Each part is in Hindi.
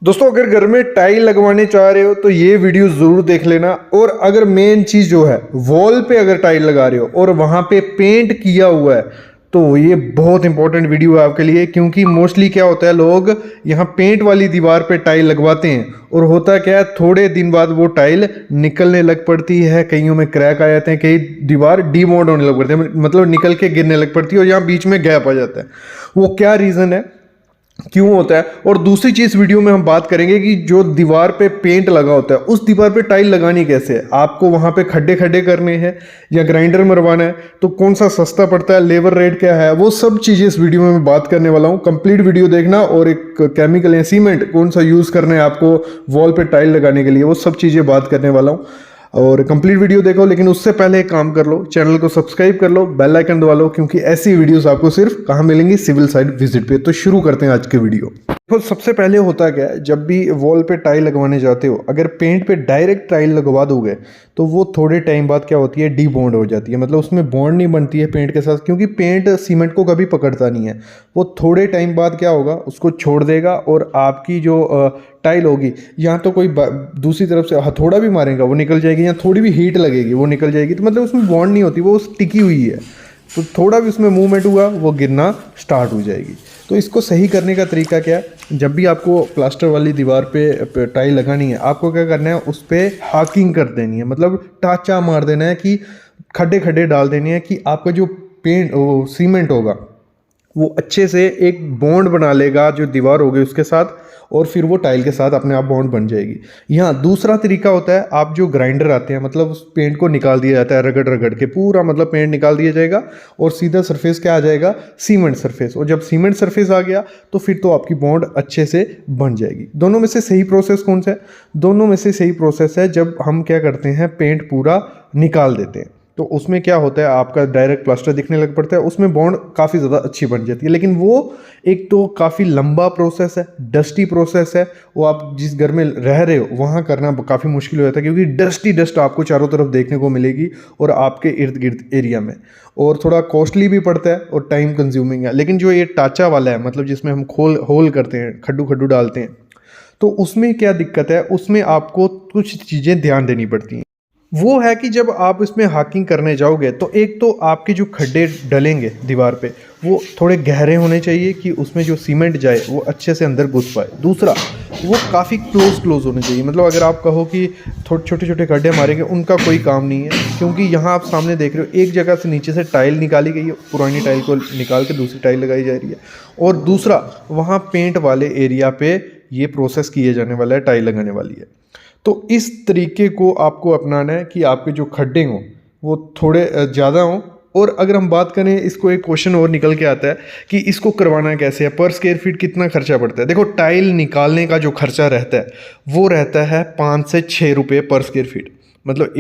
दोस्तों अगर घर में टाइल लगवाने चाह रहे हो तो ये वीडियो ज़रूर देख लेना। और अगर मेन चीज़ जो है वॉल पे अगर टाइल लगा रहे हो और वहाँ पे पेंट किया हुआ है तो ये बहुत इंपॉर्टेंट वीडियो है आपके लिए, क्योंकि मोस्टली क्या होता है लोग यहाँ पेंट वाली दीवार पे टाइल लगवाते हैं और होता क्या है थोड़े दिन बाद वो टाइल निकलने लग पड़ती है, कईयों में क्रैक आ जाते हैं, कई दीवार डीमोल्ड होने लग पड़ती है, मतलब निकल के गिरने लग पड़ती है और यहाँ बीच में गैप आ जाता है। वो क्या रीज़न है, क्यों होता है। और दूसरी चीज वीडियो में हम बात करेंगे कि जो दीवार पे पेंट लगा होता है उस दीवार पे टाइल लगानी कैसे है, आपको वहां पे खड्डे खड्डे करने हैं या ग्राइंडर मरवाना है तो कौन सा सस्ता पड़ता है, लेबर रेट क्या है, वो सब चीजें इस वीडियो में मैं बात करने वाला हूं। कंप्लीट वीडियो देखना। और एक केमिकल या सीमेंट कौन सा यूज करना है आपको वॉल पे टाइल लगाने के लिए, वो सब चीजें बात करने वाला हूं। और कंप्लीट वीडियो देखो, लेकिन उससे पहले एक काम कर लो, चैनल को सब्सक्राइब कर लो, बेल आइकन दबा लो, क्योंकि ऐसी वीडियोस आपको सिर्फ कहाँ मिलेंगी, सिविल साइड विजिट पे। तो शुरू करते हैं आज के वीडियो। तो सबसे पहले होता क्या है, जब भी वॉल पे टाइल लगवाने जाते हो अगर पेंट पे डायरेक्ट टाइल लगवा दोगे तो वो थोड़े टाइम बाद क्या होती है, डी बॉन्ड हो जाती है, मतलब उसमें बॉन्ड नहीं बनती है पेंट के साथ, क्योंकि पेंट सीमेंट को कभी पकड़ता नहीं है। वो थोड़े टाइम बाद क्या होगा, उसको छोड़ देगा और आपकी जो टाइल होगी, यहाँ तो कोई दूसरी तरफ से हथौड़ा भी मारेगा वो निकल जाएगी, या थोड़ी भी हीट लगेगी वो निकल जाएगी, तो मतलब उसमें बॉन्ड नहीं होती, वो टिकी हुई है। तो थोड़ा भी उसमें मूवमेंट हुआ वो गिरना स्टार्ट हो जाएगी। तो इसको सही करने का तरीका क्या है, जब भी आपको प्लास्टर वाली दीवार पे टाइल लगानी है आपको क्या करना है, उस पर हाकिंग कर देनी है, मतलब टाचा मार देना है, कि खड्डे खड्डे डाल देने हैं, कि आपका जो पेंट वो सीमेंट होगा वो अच्छे से एक बॉन्ड बना लेगा जो दीवार होगी उसके साथ, और फिर वो टाइल के साथ अपने आप बॉन्ड बन जाएगी। यहाँ दूसरा तरीका होता है, आप जो ग्राइंडर आते हैं, मतलब उस पेंट को निकाल दिया जाता है रगड़ रगड़ के, पूरा मतलब पेंट निकाल दिया जाएगा और सीधा सरफेस क्या आ जाएगा, सीमेंट सरफेस। और जब सीमेंट सरफेस आ गया तो फिर तो आपकी बॉन्ड अच्छे से बन जाएगी। दोनों में से सही प्रोसेस कौन सा है? दोनों में से सही प्रोसेस है जब हम क्या करते हैं, पेंट पूरा निकाल देते हैं, तो उसमें क्या होता है आपका डायरेक्ट प्लास्टर दिखने लग पड़ता है, उसमें बॉन्ड काफ़ी ज़्यादा अच्छी बन जाती है। लेकिन वो एक तो काफ़ी लंबा प्रोसेस है, डस्टी प्रोसेस है, वो आप जिस घर में रह रहे हो वहाँ करना काफ़ी मुश्किल हो जाता है, क्योंकि डस्ट आपको चारों तरफ देखने को मिलेगी और आपके इर्द गिर्द एरिया में, और थोड़ा कॉस्टली भी पड़ता है और टाइम कंज्यूमिंग है। लेकिन जो ये टाचा वाला है, मतलब जिसमें हम होल करते हैं, खड्डू खड्डू डालते हैं, तो उसमें क्या दिक्कत है, उसमें आपको कुछ चीज़ें ध्यान देनी पड़ती हैं। वो है कि जब आप इसमें हाकिंग करने जाओगे तो एक तो आपके जो खड्डे डलेंगे दीवार पे वो थोड़े गहरे होने चाहिए, कि उसमें जो सीमेंट जाए वो अच्छे से अंदर घुस पाए। दूसरा, वो काफ़ी क्लोज होने चाहिए, मतलब अगर आप कहो कि थोड़े छोटे छोटे खड्डे मारेंगे उनका कोई काम नहीं है, क्योंकि यहाँ आप सामने देख रहे हो एक जगह से नीचे से टाइल निकाली गई है, पुरानी टाइल को निकाल के दूसरी टाइल लगाई जा रही है। और दूसरा, वहाँ पेंट वाले एरिया पे ये प्रोसेस किए जाने वाला है, टाइल लगाने वाली है। तो इस तरीके को आपको अपनाना है कि आपके जो खड्डे हों वो थोड़े ज़्यादा हों। और अगर हम बात करें, इसको एक क्वेश्चन और निकल के आता है कि इसको करवाना कैसे है, पर स्क्वायर फीट कितना खर्चा पड़ता है। देखो, टाइल निकालने का जो खर्चा रहता है वो रहता है 5 से 6 रुपये पर स्क्वायर फीट, मतलब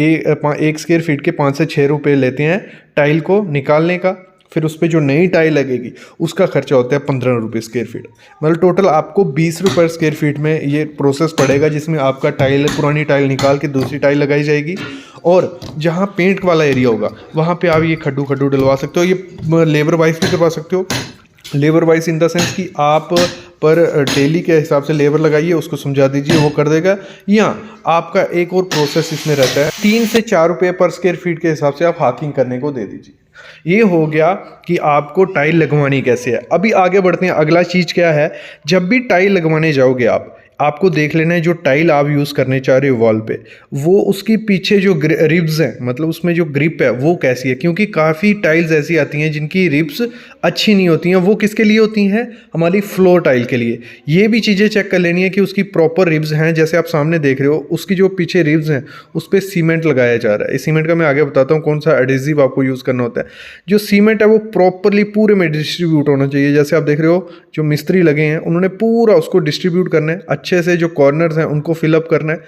एक स्क्वायर फीट के 5 से 6 रुपये लेते हैं टाइल को निकालने का। फिर उस पर जो नई टाइल लगेगी उसका खर्चा होता है 15 रुपये स्क्वायर फीट, मतलब टोटल आपको 20 रुपये स्क्वायर फीट में ये प्रोसेस पड़ेगा, जिसमें आपका टाइल, पुरानी टाइल निकाल के दूसरी टाइल लगाई जाएगी। और जहाँ पेंट वाला एरिया होगा वहाँ पे आप ये खड्डू खड्डू डलवा सकते हो, ये लेबर वाइज भी करवा सकते हो। Labour wise in the sense कि आप पर डेली के हिसाब से लेबर लगाइए, उसको समझा दीजिए, वो कर देगा। या आपका एक और प्रोसेस इसमें रहता है, 3 से 4 रुपये पर स्क्वायर फीट के हिसाब से आप हाकिंग करने को दे दीजिए। ये हो गया कि आपको टाइल लगवानी कैसे है। अभी आगे बढ़ते हैं, अगला चीज़ क्या है, जब भी टाइल लगवाने जाओगे आपको देख लेना है जो टाइल आप यूज़ करने चाह रहे हो वॉल पे, वो उसके पीछे जो रिब्स हैं, मतलब उसमें जो ग्रिप है वो कैसी है, क्योंकि काफ़ी टाइल्स ऐसी आती हैं जिनकी रिब्स अच्छी नहीं होती हैं। वो किसके लिए होती हैं, हमारी फ्लोर टाइल के लिए। ये भी चीज़ें चेक कर लेनी है कि उसकी प्रॉपर रिब्स हैं, जैसे आप सामने देख रहे हो उसकी जो पीछे रिब्स हैं उस पर सीमेंट लगाया जा रहा है। इस सीमेंट का मैं आगे बताता हूँ कौन सा एडेसिव आपको यूज़ करना होता है। जो सीमेंट है वो प्रॉपरली पूरे में डिस्ट्रीब्यूट होना चाहिए, जैसे आप देख रहे हो जो मिस्त्री लगे हैं उन्होंने पूरा उसको डिस्ट्रीब्यूट करना है, अच्छे से जो कॉर्नर्स हैं उनको फिलअप करना है,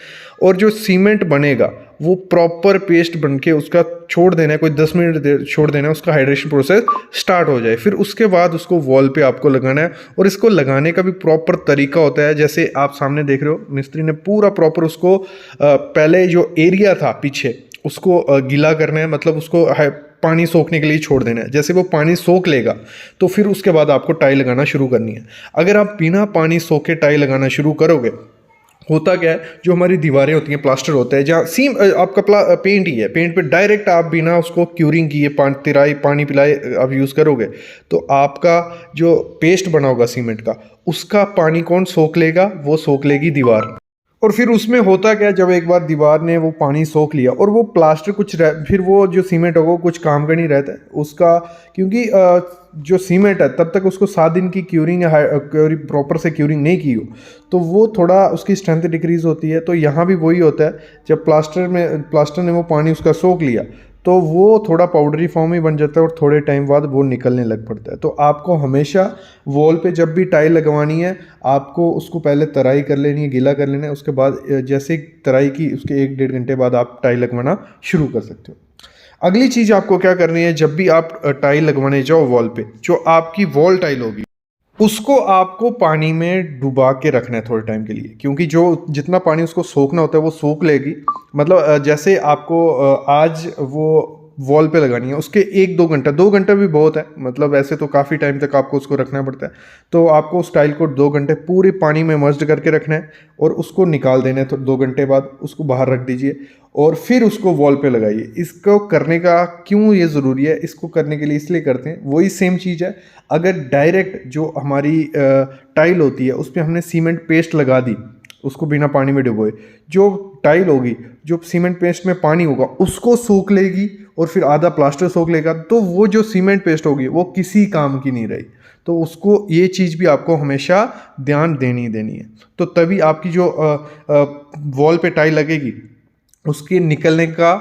और जो सीमेंट बनेगा वो प्रॉपर पेस्ट बनके उसका छोड़ देना है, कोई 10 मिनट छोड़ देना है, उसका हाइड्रेशन प्रोसेस स्टार्ट हो जाए। फिर उसके बाद उसको वॉल पे आपको लगाना है, और इसको लगाने का भी प्रॉपर तरीका होता है। जैसे आप सामने देख रहे हो मिस्त्री ने पूरा प्रॉपर उसको पहले जो एरिया था पीछे उसको गीला करना है, मतलब उसको पानी सोखने के लिए छोड़ देना है। जैसे वो पानी सोख लेगा तो फिर उसके बाद आपको टाइल लगाना शुरू करनी है। अगर आप बिना पानी सोखे टाइल लगाना शुरू करोगे, होता क्या है, जो हमारी दीवारें होती हैं, प्लास्टर होता है, जहाँ सीम आपका पेंट ही है, पेंट पे डायरेक्ट आप बिना उसको क्यूरिंग किए तिराई पानी पिलाए आप यूज़ करोगे तो आपका जो पेस्ट बना होगा सीमेंट का, उसका पानी कौन सोख लेगा? वो सोख लेगी दीवार। और फिर उसमें होता क्या, जब एक बार दीवार ने वो पानी सोख लिया और वो प्लास्टर फिर वो जो सीमेंट होगा कुछ काम का नहीं रहता है उसका, क्योंकि जो सीमेंट है तब तक उसको 7 दिन की क्यूरिंग प्रॉपर से क्यूरिंग नहीं की हो तो वो थोड़ा उसकी स्ट्रेंथ डिक्रीज होती है। तो यहाँ भी वही होता है, जब प्लास्टर ने वो पानी उसका सोख लिया तो वो थोड़ा पाउडरी फॉर्म ही बन जाता है और थोड़े टाइम बाद वो निकलने लग पड़ता है। तो आपको हमेशा वॉल पे जब भी टाइल लगवानी है, आपको उसको पहले तराई कर लेनी है, गीला कर लेना है, उसके बाद जैसे तराई की उसके 1-1.5 घंटे बाद आप टाइल लगवाना शुरू कर सकते हो। अगली चीज़ आपको क्या करनी है, जब भी आप टाइल लगवाने जाओ वॉल पे, जो आपकी वॉल टाइल होगी उसको आपको पानी में डुबा के रखना है थोड़े टाइम के लिए, क्योंकि जो जितना पानी उसको सोखना होता है वो सोख लेगी। मतलब जैसे आपको आज वो वॉल पे लगानी है, उसके 1-2 घंटा, 2 घंटा भी बहुत है, मतलब ऐसे तो काफ़ी टाइम तक आपको उसको रखना पड़ता है। तो आपको उस टाइल को 2 घंटे पूरे पानी में मर्ज करके रखना है और उसको निकाल देना है। तो 2 घंटे बाद उसको बाहर रख दीजिए और फिर उसको वॉल पे लगाइए। इसको करने का क्यों ये ज़रूरी है, इसको करने के लिए इसलिए करते हैं, वही सेम चीज़ है। अगर डायरेक्ट जो हमारी टाइल होती है उस पर हमने सीमेंट पेस्ट लगा दी, उसको बिना पानी में डुबोए, जो टाइल होगी जो सीमेंट पेस्ट में पानी होगा उसको सोख लेगी और फिर आधा प्लास्टर सोख लेगा, तो वो जो सीमेंट पेस्ट होगी वो किसी काम की नहीं रही। तो उसको ये चीज़ भी आपको हमेशा ध्यान देनी है। तो तभी आपकी जो वॉल पे टाइल लगेगी उसके निकलने का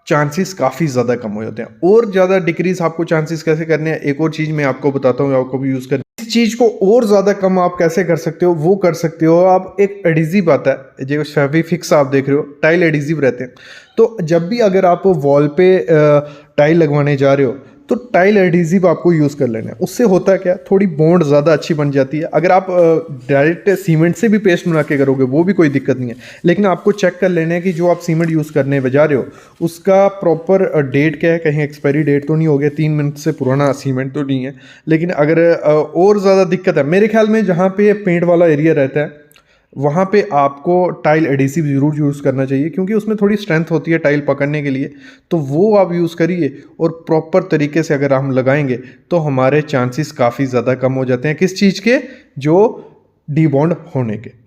चांसेस काफ़ी ज़्यादा कम हो जाते हैं। और ज़्यादा डिक्रीज आपको चांसेस कैसे करने हैं, एक और चीज़ मैं आपको बताता हूँ, आपको भी यूज़ कर इस चीज़ को और ज़्यादा कम आप कैसे कर सकते हो, वो कर सकते हो आप। एक एडिजिव आता है, जो फेविफिक्स आप देख रहे हो, टाइल एडिजिव रहते हैं। तो जब भी अगर आप वॉल पे टाइल लगवाने जा रहे हो तो टाइल एडिजिव आपको यूज़ कर लेना है। उससे होता है क्या, थोड़ी बॉन्ड ज़्यादा अच्छी बन जाती है। अगर आप डायरेक्ट सीमेंट से भी पेस्ट बना के करोगे वो भी कोई दिक्कत नहीं है, लेकिन आपको चेक कर लेना है कि जो आप सीमेंट यूज़ करने जा रहे हो उसका प्रॉपर डेट क्या है, कहीं एक्सपायरी डेट तो नहीं हो गया, 3 मिनट से पुराना सीमेंट तो नहीं है। लेकिन अगर और ज़्यादा दिक्कत है, मेरे ख्याल में जहाँ पे पेंट वाला एरिया रहता है वहाँ पे आपको टाइल एडिसिव ज़रूर यूज़ करना चाहिए, क्योंकि उसमें थोड़ी स्ट्रेंथ होती है टाइल पकड़ने के लिए। तो वो आप यूज़ करिए और प्रॉपर तरीके से अगर हम लगाएंगे तो हमारे चांसेस काफ़ी ज़्यादा कम हो जाते हैं। किस चीज़ के? जो डीबॉन्ड होने के।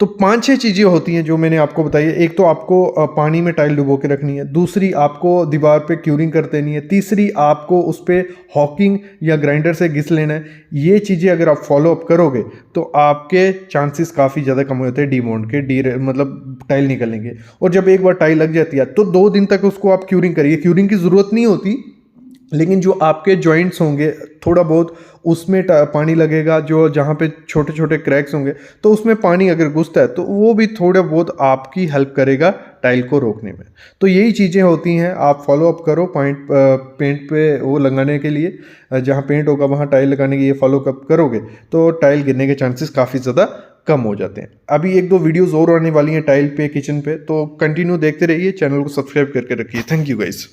तो 5-6 चीज़ें होती हैं जो मैंने आपको बताई है। एक तो आपको पानी में टाइल डुबो के रखनी है, दूसरी आपको दीवार पे क्यूरिंग कर देनी है, तीसरी आपको उस पर हॉकिंग या ग्राइंडर से घिस लेना है। ये चीज़ें अगर आप फॉलो अप करोगे तो आपके चांसेस काफ़ी ज़्यादा कम हो जाते हैं डीबॉन्ड के, मतलब टाइल निकलेंगे। और जब एक बार टाइल लग जाती है तो 2 दिन तक उसको आप क्यूरिंग करिए। क्यूरिंग की ज़रूरत नहीं होती, लेकिन जो आपके जॉइंट्स होंगे थोड़ा बहुत उसमें पानी लगेगा, जो जहाँ पे छोटे छोटे क्रैक्स होंगे तो उसमें पानी अगर घुसता है तो वो भी थोड़ा बहुत आपकी हेल्प करेगा टाइल को रोकने में। तो यही चीज़ें होती हैं, आप फॉलो अप करो पेंट पे वो लगाने के लिए, जहाँ पेंट होगा वहाँ टाइल लगाने के लिए फॉलो अप करोगे तो टाइल गिरने के चांसेस काफ़ी ज़्यादा कम हो जाते हैं। अभी 1-2 वीडियोज़ और आने वाली हैं टाइल पे, किचन पे, तो कंटिन्यू देखते रहिए, चैनल को सब्सक्राइब करके रखिए। Thank you guys.